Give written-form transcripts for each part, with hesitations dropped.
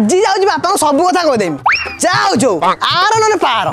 आज जाऊँ बापा सब कथा कहदेमी जाऊ आर ना पार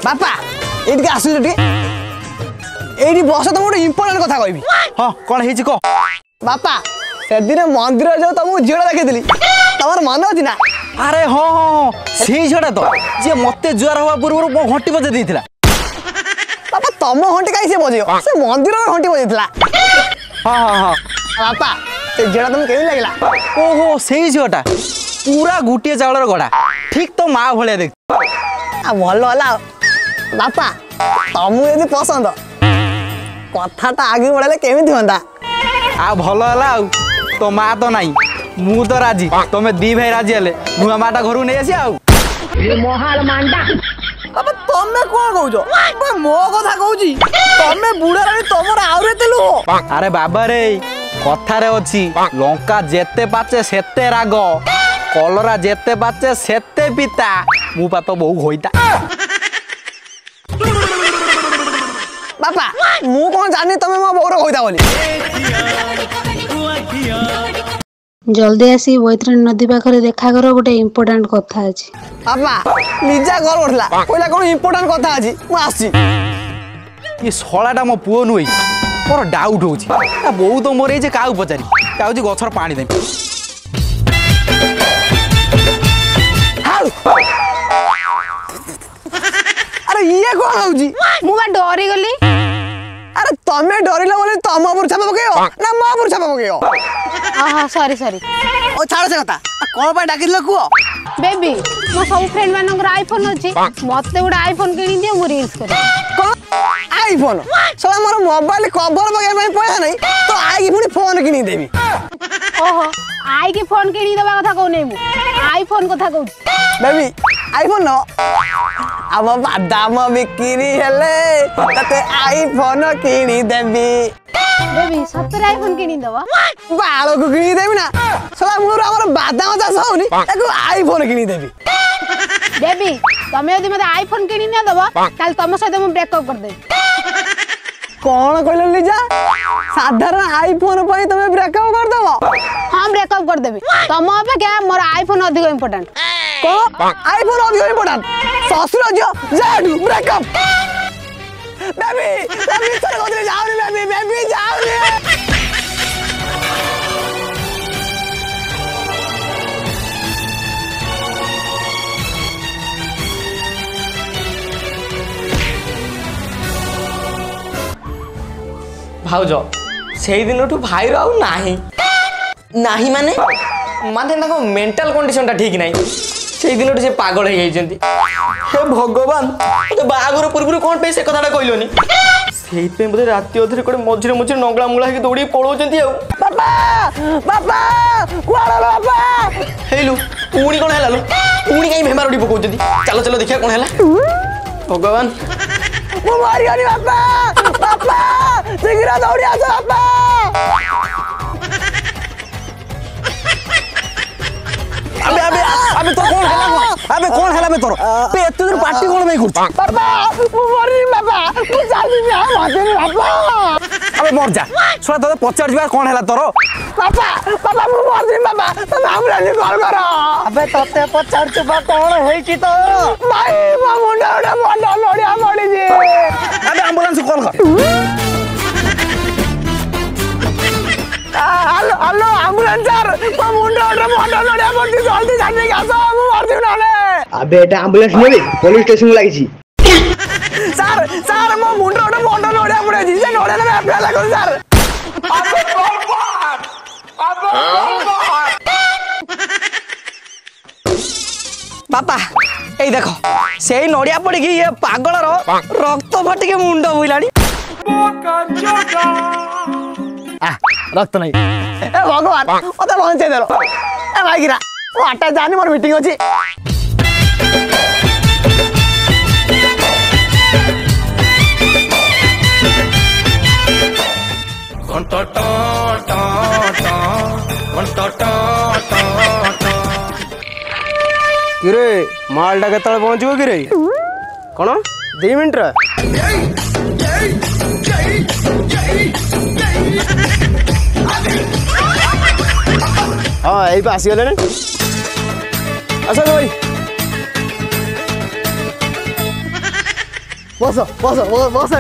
बापा ये आस ये बस तुम गोटे इम्पोर्टाट कथा कहबी हाँ कौन है कह बापा से दिन मंदिर जाऊ तुमको झील देखी तुम मन अच्छी ना अरे हाँ हाँ से झीटा तो जी मत जुआर हवा पूर्व मो घंटी बजे देइथिला बापा तुम घंटी कहीं से बजे से मंदिर में घंटी बजे हाँ हाँ हाँ बापा से झील तुम केमी लगला ओहो से झीटा पूरा गोटे चावल गड़ा ठीक तो माँ भाया देख भल है बापा तुमको यदि पसंद कथाटा आगे बढ़ाले केमी हाँ आ भल है तो माँ तो नहीं मु तो राजी तुम्हें दी भाई राजी हेले नुआ माटा घर नहीं आसी बाबा तमे कौन कहूछ मो कथा कहूची तमे बुढ़ा रानी तमर आउरे तेलु अरे बाबा रे कथा रे अछि लंका जेते पाचे सेते राग कलरा जेते पाचे सेते पिता मु पातो बहु होइता बापा मु कौन जानी तमे मो बहुर होइता बोली जल्दी आसी बैतरणी नदी पाखरे देखा कर गोटे इम्पोर्टाट कथा अछि बापा निजा घर उठला कहला कोन इम्पोर्टाट कथा अछि मु आसी ये सळाटा मो पुओ नुई मोर डाउट होछि आ बहु तो मोर ए जे काउ पचारी काउजी गछर पानी दे अरे ये कौन होउजी मु बा डरी गली अरे तमे डरिला बोले तम ऊपर छापा पकेयो ना मो ऊपर छापा पकेयो हाँ सॉरी सॉरी ओ छाड़ से कथा कोन पा डाकिल कुओ बेबी मो सब फ्रेंड मानकर आईफोन अछि मते गोटे आईफोन किनी दियो मु रील्स करे आईफोन सला मोर मोबाइल कवर बगे में पैसा नहीं तो आई पुनी फोन किनी देबी ओहो आई की फोन किनी देबा कथा कहू नै मु आईफोन कथा कहू बेबी आईफोन न अब बादाम बिक्री हेले तते आईफोन किनी देबी बेबी सत्तर आईफोन किनी देबा बाल को किनी देबी ना सला मोर हमर बादाम चाष होनी ताको आईफोन किनी देबी बेबी तमे यदि मते आईफोन किनी न देबा ताल तम सहित मु ब्रेकअप कर दे कौन कहले लीजा साधारण आईफोन पई तमे ब्रेकअप कर दबो हां ब्रेकअप कर देबी तम अपेक्षा मोर आईफोन अधिक इंपोर्टेंट को आईफोन अधिक इंपोर्टेंट ससुर जो जाडू ब्रेकअप बेबी बेबी चल गोदरे जाओ रे बेबी बेबी जाओ रे भाउज से दिन भाई आउ नाही नाही माने माने ताको मेंटल कंडीशन टा ठीक नाही से दिन से पागल हे जाइछन्ती हे भगवान तो बाहागर पूर्व कोन पे से कथाटा कहलोनी सेहि पे बोले राति अधरे कोडे मझिरे मझिरे नंगला मुंगला के दौड़ी पळोचन्ती आ बाबा बाबा कुआडा बाबा हेलु पुणी कोन हेलालो पुणी काई भेमार उडी पकोचन्ती चलो चलो देखिया कोन हेला भगवान मो मारी गनी बाबा बाबा शीघ्र दौड़ी आसो बाबा अबे अबे अबे तो कौन हेला अबे कौन हेला बे तोर पे एते दिन पार्टी कोन नहीं करछ बाबा मो मरी बाबा मो जानी ना माते बाबा अबे मर जा सुना तो पचार जबा कौन हेला तोर बाबा बाबा मो मरी बाबा तुम हमरा नि कॉल करो अबे तते पचार जबा कौन होई की तो भाई मो मुंडा मुंडा लोड़िया मड़ी जी अबे एम्बुलेंस कॉल कर हेलो हेलो एम्बुलेंस सर मो मुंडा लोड़िया मड़ी जल्दी जाने का सो मो मर दिउ नाले अबे एटा एम्बुलेंस नेबे पुलिस स्टेशन लागि छी सर सर मो मुंडा लोड़िया पड़े जी जे लोड़िया ने एफआईआर लागो सर बापा ए देखो से नड़िया पड़ी कि ये पागल रक्त फटिके मुंड बुलानी रक्त नहीं ए भगवान ओते पहुंचे देलो ए भाई गिरा ओ आटा जानी मोर मीटिंग अछि किरे मालटा केतळे पहुंचबो किरे कोन 2 मिनिट रे हाँ यही पे आसीगले आस भाई बस बस बस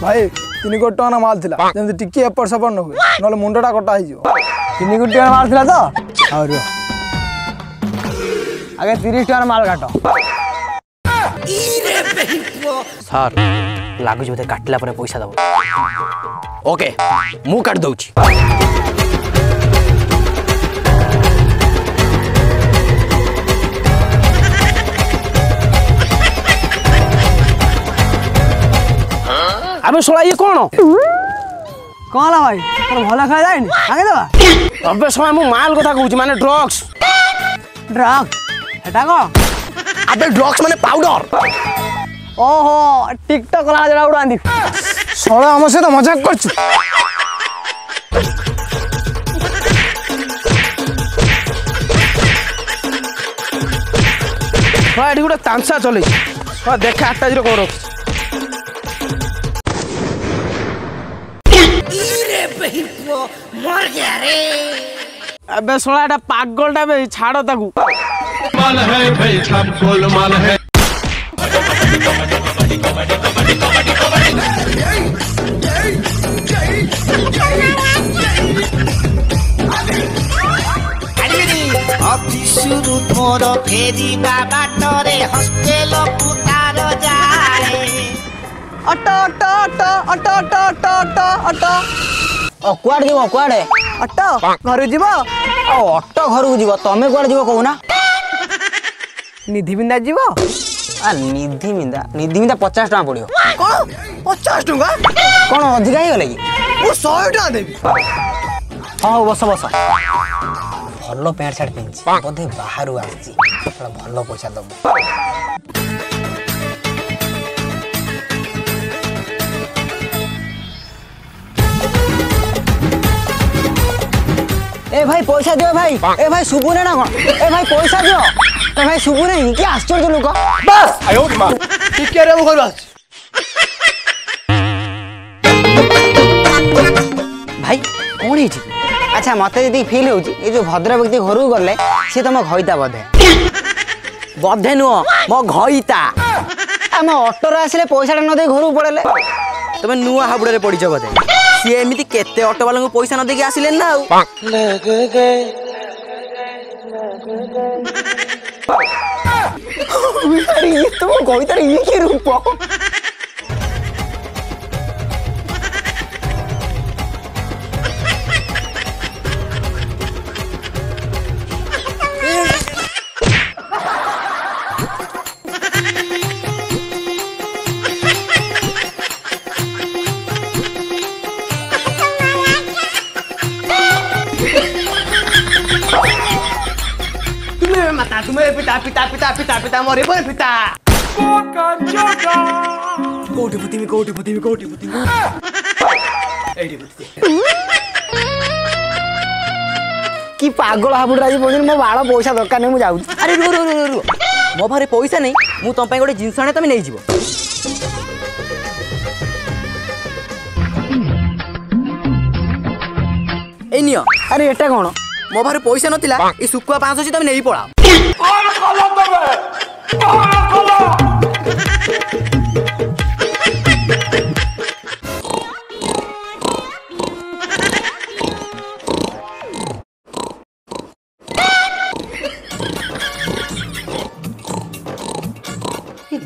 भाई 3 कोटी टଙ୍କା माल थिला जेमति टिके एपट सपट न हुए नले मुंडटा कटा हो 3 कोटी टଙ୍କା माल थिला तो और आगे 30 टଙ୍କା माल काटो सर लागुच बोधे काटला पर पैसा दब ओके मु काट दउची अबे सोला ये कौन कौन ला भाई तोर भला खा जाइनी आगे दबा अबे सोला मु माल कथा कहूची माने ड्रग्स ड्रग एटा को अबे ड्रग्स माने पाउडर ओहो टिकटॉक ला जरा उड़ांदी सोला हम से तो मजाक करछु सोला एठी गुटा तामसा चले सोला देख 8 जीरो कोन रख अबे सोला एटा पागलटा बे छाड़ ताकू माल है भाई सब गोलमाल है ଅଫିସରୁ ମୋର ଫେରିବା ବାଟରେ ହଷ୍ଟେଲ ପୁତାର ଯାଏ auto auto auto auto auto auto auto auto କୁଆଡେ ଯିବ କୁଆଡେ ଅଟୋ ଘରକୁ ଯିବ ଆଉ ଅଟୋ ଘରକୁ ଯିବ ତମେ କୁଆଡେ ଯିବ କହୁନା ନିଧି ବିନ୍ଦା ଯିବ ନିଧି ବିନ୍ଦା 50 ଟଙ୍କା ପଡିବ कौन 50 टଙ୍କା କଣ ଅଧିକା ହେଇଗଲା କି मु 100 टଙ୍କା देबी ହଉ ବସ ବସ ଭଲ ପ୍ୟାଣ୍ଟ ସାର୍ଟ ପିନ୍ଧିଛି ବୋଧେ ବାହାରୁ ଆସିଛି ଭଲ ପଇସା ଦବ ए भाई पैसा दियो भाई ए भाई सुबुने ना कौन ए भाई पैसा दियो ए भाई सुबुने कि आश्चर्य लोक बस आयो मां टिके रे घर बस भाई कौन है अच्छा मत जी फिल हो ये जो भद्र व्यक्ति घर को गले सी तुम घईता बधे बधे नुह मो घईता आम अटोर आसिले पैसा न दे घर पड़े तुम नुआ हाबुड़े पड़ीच बोधे सी एमती केते ऑटो वाला को पैसा न देके आसिले ना तुम घईतार ये कि रूप तुम्हें पिता पिता पिता पिता पिता मोरे पर पिता कोटी पुती में कि पागल हाबुड़ा जी बोल मो बाड़ पैसा दरकार नहीं जाऊँ अरे रो रो रो रो मो पारे पैसा नहीं मु तुम गोटे जिनस आने तुम नहीं जीव ए नियो अरे एटा कौन मो पारे पैसा नथिला ए सुकुआ 500 छी तुम नहीं पड़ा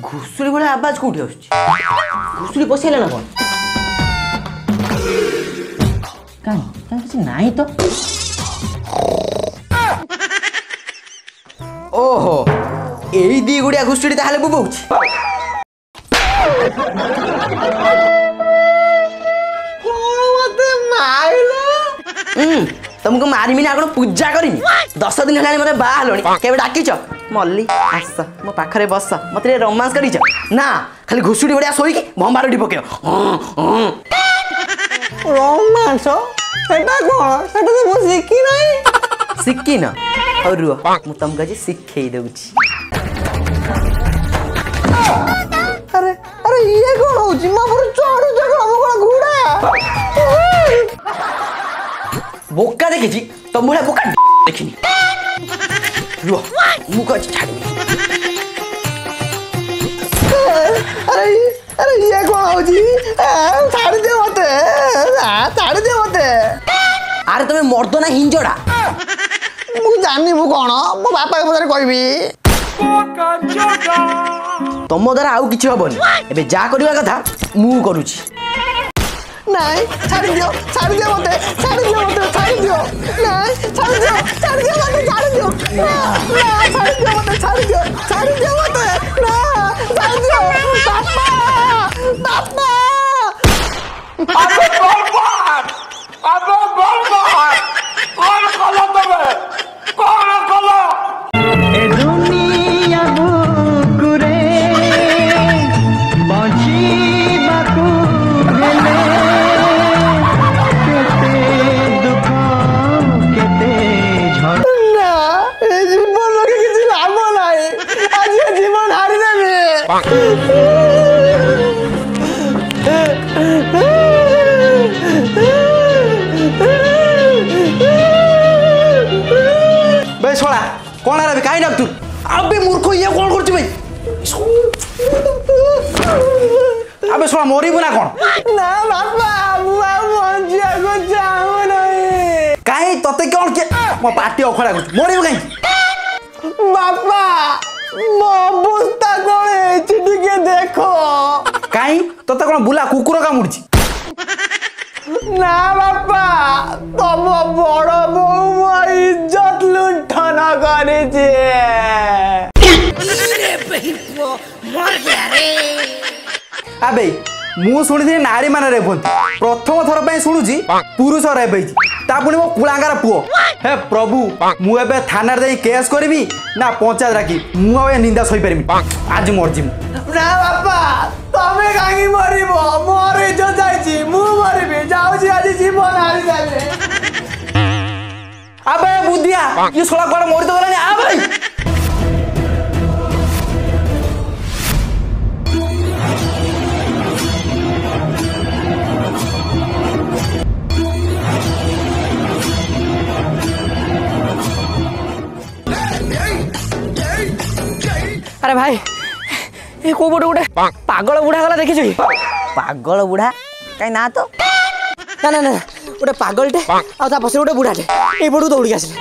घुसुरी भाई आवाज कौटी घुसुरी पशेगा ना कौन कहीं नहीं तो ओहो यही दी गुड़िया घुसुरी ताहले बुबौछ तुमको मारिमी ना पूजा करमी 10 दिन है मत बाहर के डाकिच मल्ली आस मो पाखरे बस मत रोमांस कर ना खाली घुसुड़ी बड़िया शोक भंबार पक रोमांस सेटा कौन सेटा तो मुझे शिखी नहीं शिखी न और रुह मु तुमको आज शिखे दूची अरे अरे ये कौन होची मां पर चढ़ू जगह हम कोन घुड़ा बोका देखी तुम भाई बोका देखनी रुह मु कह छाड़ी अरे ये कौन हो जी छाड़ दे मते छाड़ दे मते अरे तुम्हें मर्द ना हिंजड़ा मु जानी मु कौन मो बापा के पदरे कहबी तुम द्वारा आउ किछि हबनी एबे जा करबा कथा मु करूची नहीं छाड़ दियो मते छाड़ दियो मते छाड़ दियो नहीं छाड़ दियो मते छाड़ दियो ना छाड़ दियो मते छाड़ दियो मते ना छाड़ दियो बापा बे छोड़ा कौन है कहीं डाक तू अबे मूर्ख ये कौन कर भाई अबे छोड़ा मरी ना कौन ना बापा बुआ मंजिया को जाओ नहीं कहीं तते कौन के मो पार्टी अखड़ा कर मरी कहीं बापा मो अवस्था कौन है टिके देखो कहीं तते कौन बुला कुकुर कामुड़ी ना बापा तुम बड़ बो मो इज्जत लुंठन करे अबे मु शुणी नारी मान रेबंती प्रथम थर पे शुणुची पुरुष रेबैची ता पुणी मो कुलांगार पुओ हे प्रभु मु एबे थाना रे केस करबी ना पंचायत राखी मु ए निंदा सही परमी आज मरजी मु ना बापा तमे काहे मरिबो मोर इज्जत जाईची मु मरिबी जाऊची आज जीवन हारी जाबे अबे बुद्धिया ये सोला कोड मोर तो गलानी आ भाई अरे भाई ये को बोटे गोटे पागल बुढ़ा गला देखी पागल बुढ़ा कहीं ना तो ना ना ना गोटे पागलटे आ ता पछे गोटे बुढ़ाटे ए पडू दौड़ी आसले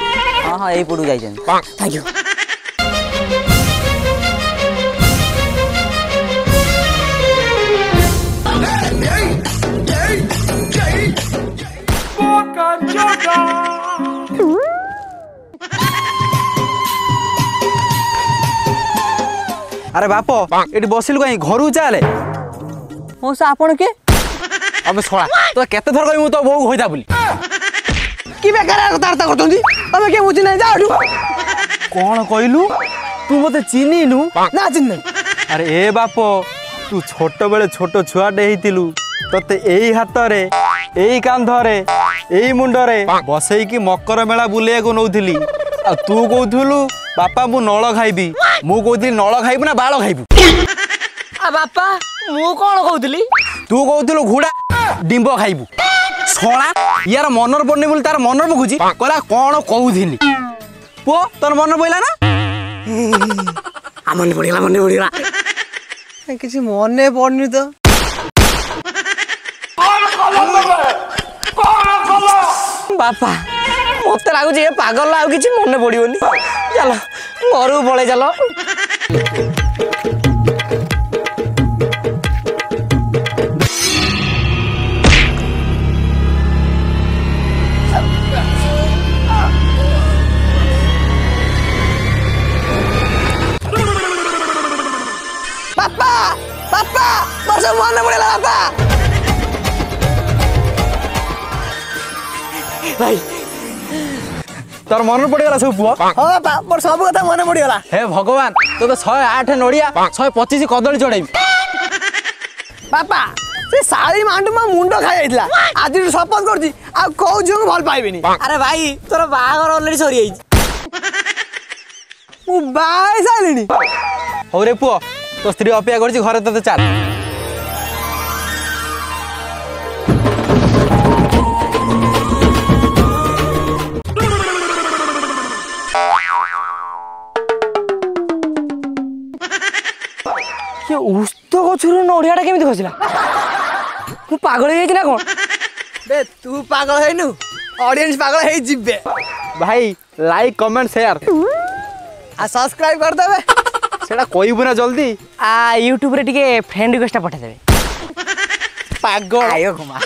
हाँ हाँ यही पड़ू जाइछन थैंक यू अरे बाप ये बसिलु कहीं घर चले मौसा आपण के अबे छोड़ा तो केते थर कहि मु तो बहु होइता बोली कि बेकार कथार्ता करतोंदी तमे के बुझी नहीं जाडू कौन कहलु तू मते चिन्हिनु ना चिन्ह अरे ए बाप तू छोट बेले छोट छुआटे हेतिलु तते एई हाथ रे एई कांध रे एई मुंड रे बसई की मकर मेला बुलिया को नौथिली आ तू कहथुलु बापा मु नळ खाइबी मु कहथि नळ खाइबु ना बाळ खाइबु आ बापा मु कोन कहउतली तू कहथुलु घुडा डिंब खाइबु छोड़ा यार मनर पड़नी बोली तार मनर पकुची कहला कौन कहूथिली पुओ तोर मनर पइला ना मन पड़ीला किसी मने पड़नी तो बापा मत लगुच ये पागल आ कि मन पड़ोनी चलो घर को पड़े चलो पापा पापा बस मन पड़ेगा पापा भाई तोर मन पड़गला सब पुओ हाँ बापा मोर सब कथा मन पड़गला हे भगवान तो 108 नड़िया 125 कदली चढ़ेबी बापा से सारी मांडू मा मुंड खाई जाइतला आज शपथ करछि आ कहू जो भल पाइबेनी अरे भाई तोर बाहागर ऑलरेडी सरी जाई मु बाय साइलेनी हो रे पुओ तो स्त्री अपेक्षा करछि घरे तते चाल ये उस्त गछुर नड़ियाटा केमिति खसिला मु पागल हे ना कोन बे तू पागल हैनु ऑडियंस पागल है जिबे भाई लाइक कमेंट शेयर आ सब्सक्राइब कर देबे सेटा कहबू ना जल्दी आ यूट्यूब रे टिके फ्रेंड रिक्वेस्ट पठा देबे पागल आयो घुमा